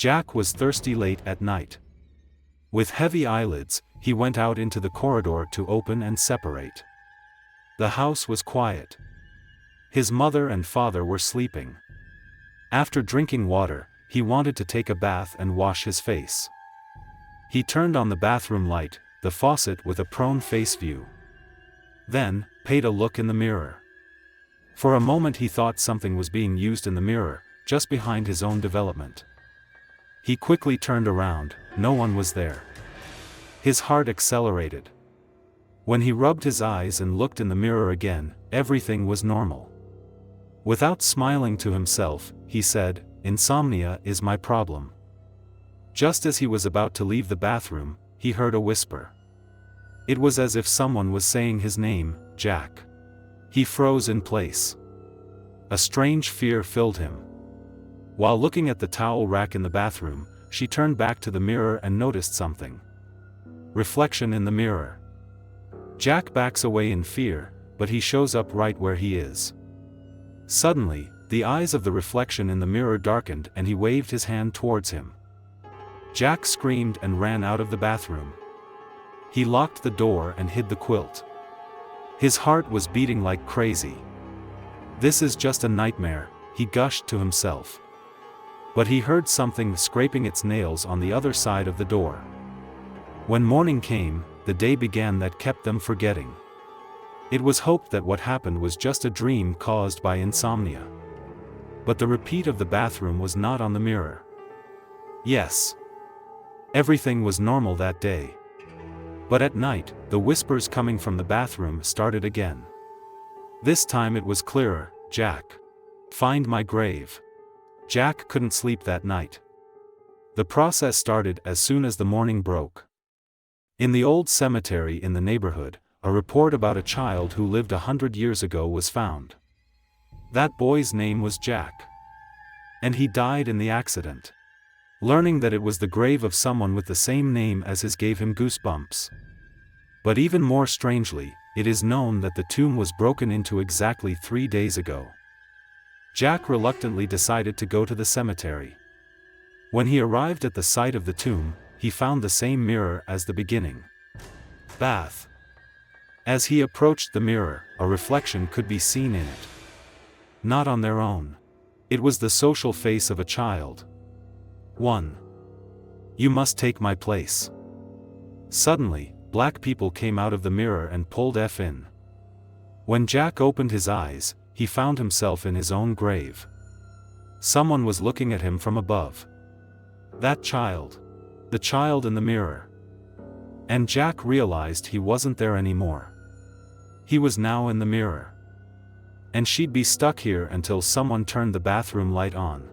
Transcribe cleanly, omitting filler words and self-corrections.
Jack was thirsty late at night. With heavy eyelids, he went out into the corridor to open and separate. The house was quiet. His mother and father were sleeping. After drinking water, he wanted to take a bath and wash his face. He turned on the bathroom light, the faucet with a prone face view. Then, paid a look in the mirror. For a moment he thought something was being used in the mirror, just behind his own development. He quickly turned around, no one was there. His heart accelerated. When he rubbed his eyes and looked in the mirror again, everything was normal. Without smiling to himself, he said, "Insomnia is my problem." Just as he was about to leave the bathroom, he heard a whisper. It was as if someone was saying his name, Jack. He froze in place. A strange fear filled him. While looking at the towel rack in the bathroom, she turned back to the mirror and noticed something. Reflection in the mirror. Jack backs away in fear, but he shows up right where he is. Suddenly, the eyes of the reflection in the mirror darkened and he waved his hand towards him. Jack screamed and ran out of the bathroom. He locked the door and hid the quilt. His heart was beating like crazy. "This is just a nightmare," he gushed to himself. But he heard something scraping its nails on the other side of the door. When morning came, the day began that kept them forgetting. It was hoped that what happened was just a dream caused by insomnia. But the repeat of the bathroom was not on the mirror. Yes. Everything was normal that day. But at night, the whispers coming from the bathroom started again. This time it was clearer, "Jack. Find my grave." Jack couldn't sleep that night. The process started as soon as the morning broke. In the old cemetery in the neighborhood, a report about a child who lived 100 years ago was found. That boy's name was Jack. And he died in the accident. Learning that it was the grave of someone with the same name as his gave him goosebumps. But even more strangely, it is known that the tomb was broken into exactly 3 days ago. Jack reluctantly decided to go to the cemetery. When he arrived at the site of the tomb, he found the same mirror as the beginning. Bath. As he approached the mirror, a reflection could be seen in it. Not on their own. It was the social face of a child. 1. "You must take my place." Suddenly, black people came out of the mirror and pulled F in. When Jack opened his eyes, he found himself in his own grave. Someone was looking at him from above. That child. The child in the mirror. And Jack realized he wasn't there anymore. He was now in the mirror. And she'd be stuck here until someone turned the bathroom light on.